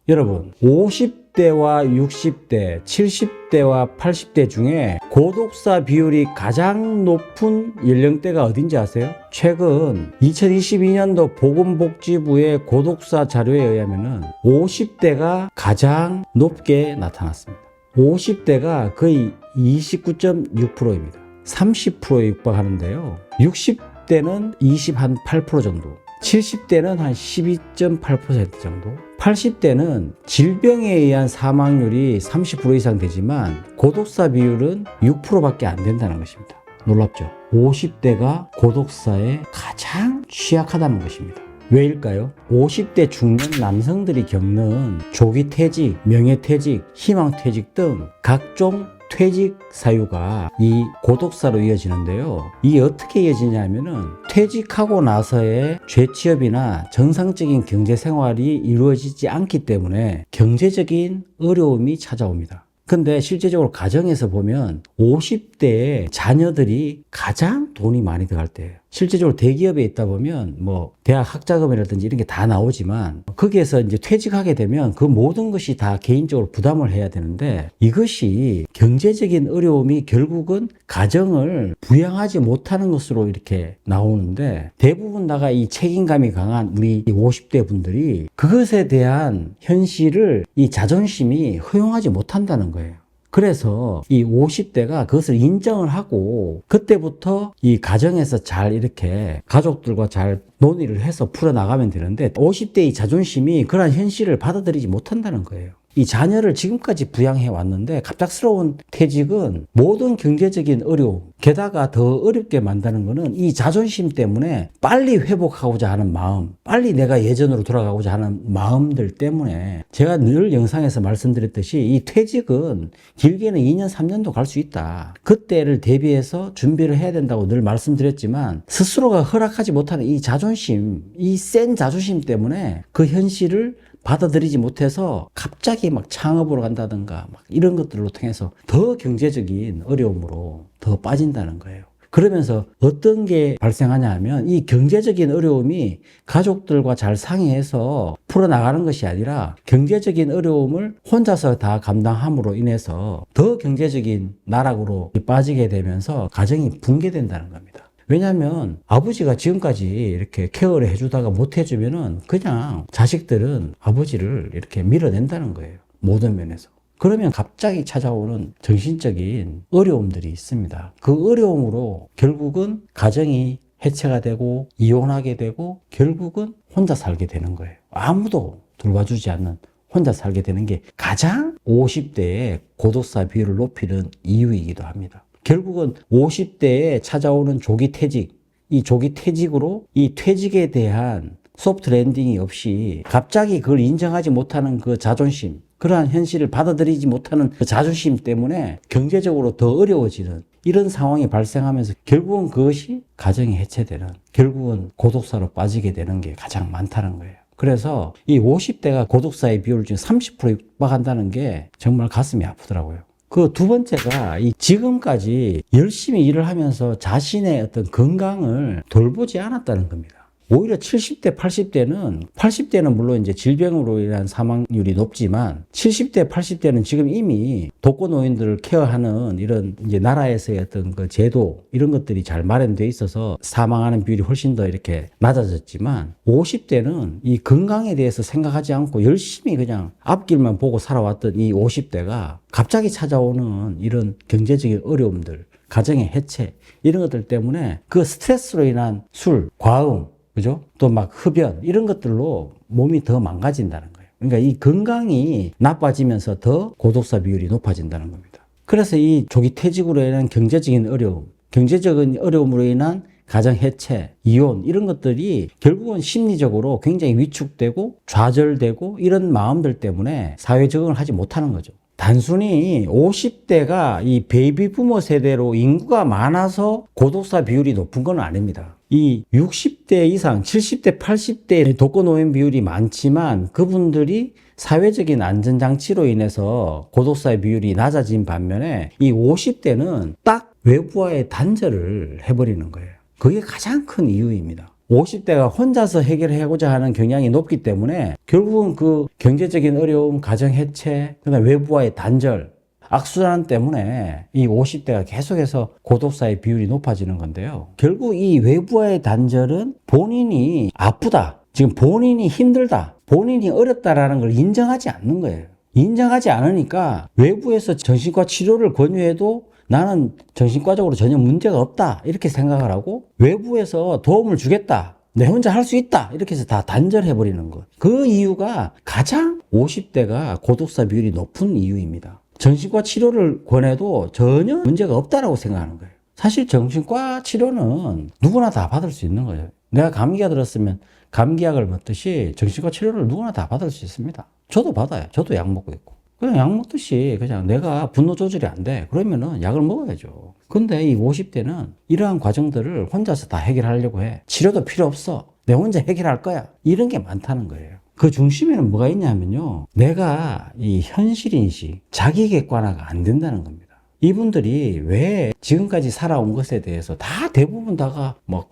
여러분, 50대와 60대, 70대와 80대 중에 고독사 비율이 가장 높은 연령대가 어딘지 아세요? 최근 2022년도 보건복지부의 고독사 자료에 의하면 50대가 가장 높게 나타났습니다. 50대가 거의 29.6%입니다. 30%에 육박하는데요. 60대는 28% 정도, 70대는 한 12.8% 정도, 80대는 질병에 의한 사망률이 30% 이상 되지만 고독사 비율은 6%밖에 안 된다는 것입니다. 놀랍죠? 50대가 고독사에 가장 취약하다는 것입니다. 왜일까요? 50대 중년 남성들이 겪는 조기 퇴직, 명예퇴직, 희망퇴직 등 각종 퇴직 사유가 이 고독사로 이어지는데요. 이게 어떻게 이어지냐면은 퇴직하고 나서의 재취업이나 정상적인 경제생활이 이루어지지 않기 때문에 경제적인 어려움이 찾아옵니다. 근데 실제적으로 가정에서 보면 50대의 자녀들이 가장 돈이 많이 들어갈 때예요. 실제적으로 대기업에 있다 보면 뭐 대학 학자금이라든지 이런 게 다 나오지만 거기에서 이제 퇴직하게 되면 그 모든 것이 다 개인적으로 부담을 해야 되는데 이것이 경제적인 어려움이 결국은 가정을 부양하지 못하는 것으로 이렇게 나오는데 대부분 다가 이 책임감이 강한 우리 50대 분들이 그것에 대한 현실을 이 자존심이 허용하지 못한다는 거예요. 그래서 이 50대가 그것을 인정을 하고 그때부터 이 가정에서 잘 이렇게 가족들과 잘 논의를 해서 풀어나가면 되는데 50대의 자존심이 그러한 현실을 받아들이지 못한다는 거예요. 이 자녀를 지금까지 부양해 왔는데 갑작스러운 퇴직은 모든 경제적인 어려움, 게다가 더 어렵게 만드는 것은 이 자존심 때문에 빨리 회복하고자 하는 마음, 빨리 내가 예전으로 돌아가고자 하는 마음들 때문에 제가 늘 영상에서 말씀드렸듯이 이 퇴직은 길게는 2년, 3년도 갈 수 있다. 그때를 대비해서 준비를 해야 된다고 늘 말씀드렸지만 스스로가 허락하지 못하는 이 자존심, 이 센 자존심 때문에 그 현실을 받아들이지 못해서 갑자기 막 창업으로 간다든가 막 이런 것들로 통해서 더 경제적인 어려움으로 더 빠진다는 거예요. 그러면서 어떤 게 발생하냐 하면 이 경제적인 어려움이 가족들과 잘 상의해서 풀어나가는 것이 아니라 경제적인 어려움을 혼자서 다 감당함으로 인해서 더 경제적인 나락으로 빠지게 되면서 가정이 붕괴된다는 겁니다. 왜냐하면 아버지가 지금까지 이렇게 케어를 해주다가 못 해주면은 그냥 자식들은 아버지를 이렇게 밀어낸다는 거예요. 모든 면에서. 그러면 갑자기 찾아오는 정신적인 어려움들이 있습니다. 그 어려움으로 결국은 가정이 해체가 되고 이혼하게 되고 결국은 혼자 살게 되는 거예요. 아무도 돌봐주지 않는 혼자 살게 되는 게 가장 50대의 고독사 비율을 높이는 이유이기도 합니다. 결국은 50대에 찾아오는 조기 퇴직, 이 조기 퇴직으로 이 퇴직에 대한 소프트 랜딩이 없이 갑자기 그걸 인정하지 못하는 그 자존심, 그러한 현실을 받아들이지 못하는 그 자존심 때문에 경제적으로 더 어려워지는 이런 상황이 발생하면서 결국은 그것이 가정이 해체되는, 결국은 고독사로 빠지게 되는 게 가장 많다는 거예요. 그래서 이 50대가 고독사의 비율을 지금 30% 육박한다는 게 정말 가슴이 아프더라고요. 그 두 번째가 이 지금까지 열심히 일을 하면서 자신의 어떤 건강을 돌보지 않았다는 겁니다. 오히려 70대, 80대는 물론 이제 질병으로 인한 사망률이 높지만 70대, 80대는 지금 이미 독거노인들을 케어하는 이런 이제 나라에서의 어떤 그 제도 이런 것들이 잘 마련되어 있어서 사망하는 비율이 훨씬 더 이렇게 낮아졌지만 50대는 이 건강에 대해서 생각하지 않고 열심히 그냥 앞길만 보고 살아왔던 이 50대가 갑자기 찾아오는 이런 경제적인 어려움들, 가정의 해체 이런 것들 때문에 그 스트레스로 인한 술, 과음 그죠? 또 막 흡연 이런 것들로 몸이 더 망가진다는 거예요. 그러니까 이 건강이 나빠지면서 더 고독사 비율이 높아진다는 겁니다. 그래서 이 조기 퇴직으로 인한 경제적인 어려움, 경제적인 어려움으로 인한 가정 해체, 이혼 이런 것들이 결국은 심리적으로 굉장히 위축되고 좌절되고 이런 마음들 때문에 사회 적응을 하지 못하는 거죠. 단순히 50대가 이 베이비 부머 세대로 인구가 많아서 고독사 비율이 높은 건 아닙니다. 이 60대 이상, 70대, 80대 독거노인 비율이 많지만 그분들이 사회적인 안전장치로 인해서 고독사의 비율이 낮아진 반면에 이 50대는 딱 외부와의 단절을 해버리는 거예요. 그게 가장 큰 이유입니다. 50대가 혼자서 해결하고자 하는 경향이 높기 때문에 결국은 그 경제적인 어려움, 가정 해체, 그다음 외부와의 단절, 악순환 때문에 이 50대가 계속해서 고독사의 비율이 높아지는 건데요. 결국 이 외부와의 단절은 본인이 아프다, 지금 본인이 힘들다, 본인이 어렵다라는 걸 인정하지 않는 거예요. 인정하지 않으니까 외부에서 정신과 치료를 권유해도 나는 정신과적으로 전혀 문제가 없다 이렇게 생각을 하고, 외부에서 도움을 주겠다, 내 혼자 할 수 있다 이렇게 해서 다 단절해버리는 것. 그 이유가 가장 50대가 고독사 비율이 높은 이유입니다. 정신과 치료를 권해도 전혀 문제가 없다라고 생각하는 거예요. 사실 정신과 치료는 누구나 다 받을 수 있는 거예요. 내가 감기가 들었으면 감기약을 먹듯이 정신과 치료를 누구나 다 받을 수 있습니다. 저도 받아요. 저도 약 먹고 있고. 그냥 약 먹듯이 그냥 내가 분노 조절이 안 돼, 그러면은 약을 먹어야죠. 근데 이 50대는 이러한 과정들을 혼자서 다 해결하려고 해. 치료도 필요 없어, 내 혼자 해결할 거야, 이런 게 많다는 거예요. 그 중심에는 뭐가 있냐면요, 내가 이 현실인식, 자기 객관화가 안 된다는 겁니다. 이분들이 왜 지금까지 살아온 것에 대해서 다 대부분 다가 막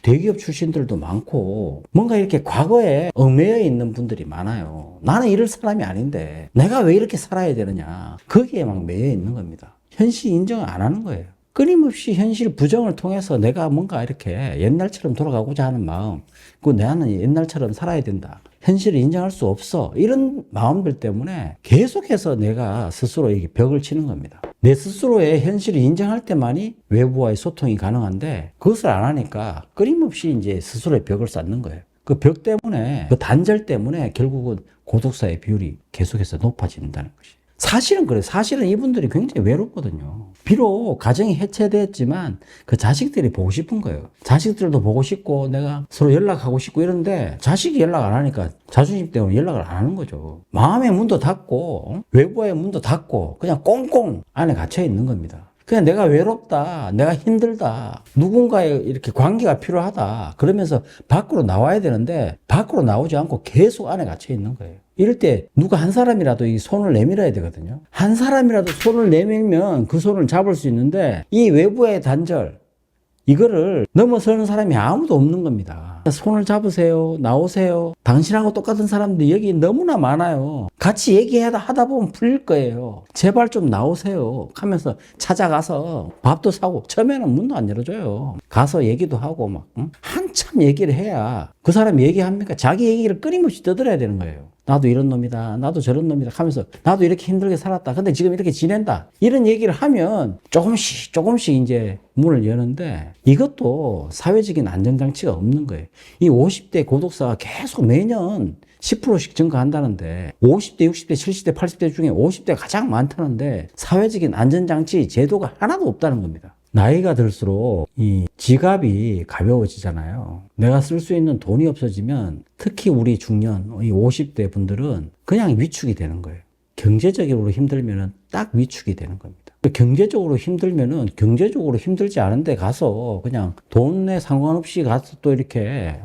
대기업 출신들도 많고 뭔가 이렇게 과거에 얽매여 있는 분들이 많아요. 나는 이럴 사람이 아닌데 내가 왜 이렇게 살아야 되느냐, 거기에 막 매여 있는 겁니다. 현실 인정을 안 하는 거예요. 끊임없이 현실 부정을 통해서 내가 뭔가 이렇게 옛날처럼 돌아가고자 하는 마음, 그 나는 옛날처럼 살아야 된다, 현실을 인정할 수 없어, 이런 마음들 때문에 계속해서 내가 스스로 이게 벽을 치는 겁니다. 내 스스로의 현실을 인정할 때만이 외부와의 소통이 가능한데 그것을 안 하니까 끊임없이 이제 스스로의 벽을 쌓는 거예요. 그 벽 때문에, 그 단절 때문에 결국은 고독사의 비율이 계속해서 높아진다는 것이. 사실은 그래요. 사실은 이분들이 굉장히 외롭거든요. 비록 가정이 해체됐지만 그 자식들이 보고 싶은 거예요. 자식들도 보고 싶고 내가 서로 연락하고 싶고 이런데 자식이 연락 안 하니까 자존심 때문에 연락을 안 하는 거죠. 마음의 문도 닫고 외부의 문도 닫고 그냥 꽁꽁 안에 갇혀 있는 겁니다. 그냥 내가 외롭다, 내가 힘들다, 누군가의 이렇게 관계가 필요하다 그러면서 밖으로 나와야 되는데 밖으로 나오지 않고 계속 안에 갇혀 있는 거예요. 이럴 때 누가 한 사람이라도 이 손을 내밀어야 되거든요. 한 사람이라도 손을 내밀면 그 손을 잡을 수 있는데 이 외부의 단절, 이거를 넘어서는 사람이 아무도 없는 겁니다. 손을 잡으세요, 나오세요. 당신하고 똑같은 사람들이 여기 너무나 많아요. 같이 얘기하다 보면 풀릴 거예요. 제발 좀 나오세요 하면서 찾아가서 밥도 사고, 처음에는 문도 안 열어줘요. 가서 얘기도 하고 막 한참 얘기를 해야 그 사람이 얘기합니까? 자기 얘기를 끊임없이 떠들어야 되는 거예요. 나도 이런 놈이다, 나도 저런 놈이다 하면서 나도 이렇게 힘들게 살았다, 근데 지금 이렇게 지낸다, 이런 얘기를 하면 조금씩 이제 문을 여는데, 이것도 사회적인 안전장치가 없는 거예요. 이 50대 고독사가 계속 매년 10%씩 증가한다는데 50대, 60대, 70대, 80대 중에 50대가 가장 많다는데 사회적인 안전장치 제도가 하나도 없다는 겁니다. 나이가 들수록 이 지갑이 가벼워지잖아요. 내가 쓸 수 있는 돈이 없어지면 특히 우리 중년, 이 50대 분들은 그냥 위축이 되는 거예요. 경제적으로 힘들면은 딱 위축이 되는 겁니다. 경제적으로 힘들면은 경제적으로 힘들지 않은데 가서 그냥 돈에 상관없이 가서 또 이렇게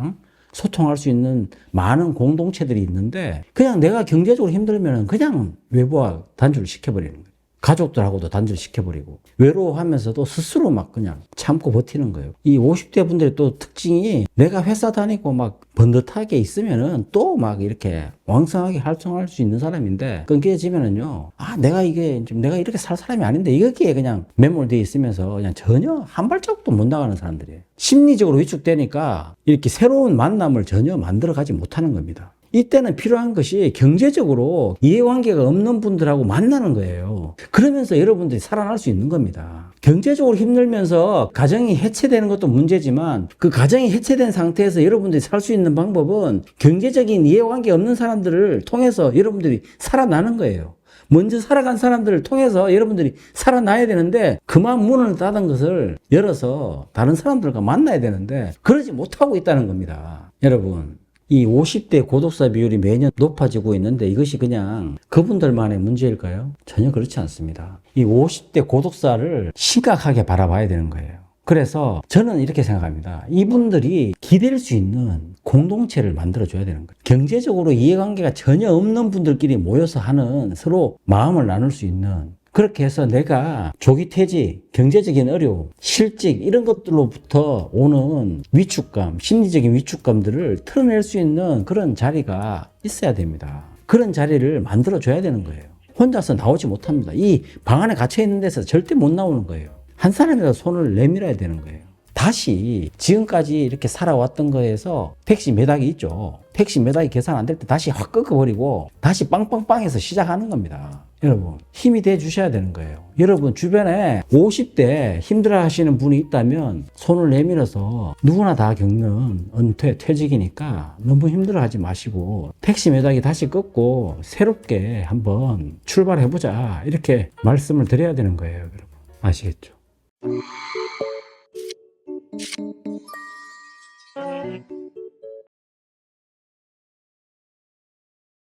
소통할 수 있는 많은 공동체들이 있는데, 그냥 내가 경제적으로 힘들면은 그냥 외부와 단절을 시켜버리는 거예요. 가족들하고도 단절시켜버리고 외로워하면서도 스스로 막 그냥 참고 버티는 거예요. 이 50대 분들의 또 특징이, 내가 회사 다니고 막 번듯하게 있으면은 또 막 이렇게 왕성하게 활동할 수 있는 사람인데, 끊겨지면은요, 내가 이렇게 살 사람이 아닌데 여기에 그냥 매몰되어 있으면서 그냥 전혀 한 발자국도 못 나가는 사람들이에요. 심리적으로 위축되니까 이렇게 새로운 만남을 전혀 만들어가지 못하는 겁니다. 이때는 필요한 것이 경제적으로 이해관계가 없는 분들하고 만나는 거예요. 그러면서 여러분들이 살아날 수 있는 겁니다. 경제적으로 힘들면서 가정이 해체되는 것도 문제지만, 그 가정이 해체된 상태에서 여러분들이 살 수 있는 방법은 경제적인 이해관계 없는 사람들을 통해서 여러분들이 살아나는 거예요. 먼저 살아간 사람들을 통해서 여러분들이 살아나야 되는데, 그만 문을 닫은 것을 열어서 다른 사람들과 만나야 되는데 그러지 못하고 있다는 겁니다. 여러분, 이 50대 고독사 비율이 매년 높아지고 있는데 이것이 그냥 그분들만의 문제일까요? 전혀 그렇지 않습니다. 이 50대 고독사를 심각하게 바라봐야 되는 거예요. 그래서 저는 이렇게 생각합니다. 이분들이 기댈 수 있는 공동체를 만들어줘야 되는 거예요. 경제적으로 이해관계가 전혀 없는 분들끼리 모여서 하는, 서로 마음을 나눌 수 있는 그렇게 해서 내가 조기 퇴직, 경제적인 어려움, 실직 이런 것들로부터 오는 위축감, 심리적인 위축감들을 털어낼 수 있는 그런 자리가 있어야 됩니다. 그런 자리를 만들어줘야 되는 거예요. 혼자서 나오지 못합니다. 이 방 안에 갇혀 있는 데서 절대 못 나오는 거예요. 한 사람이라도 손을 내밀어야 되는 거예요. 다시 지금까지 이렇게 살아왔던 거에서 택시 매닥이 있죠. 택시 매닥이 계산 안 될 때 다시 확 꺾어버리고 다시 빵빵빵에서 시작하는 겁니다. 여러분 힘이 돼 주셔야 되는 거예요. 여러분 주변에 50대 힘들어 하시는 분이 있다면 손을 내밀어서 누구나 다 겪는 은퇴, 퇴직이니까 너무 힘들어 하지 마시고 택시 매닥이 다시 꺾고 새롭게 한번 출발해보자 이렇게 말씀을 드려야 되는 거예요. 여러분 아시겠죠?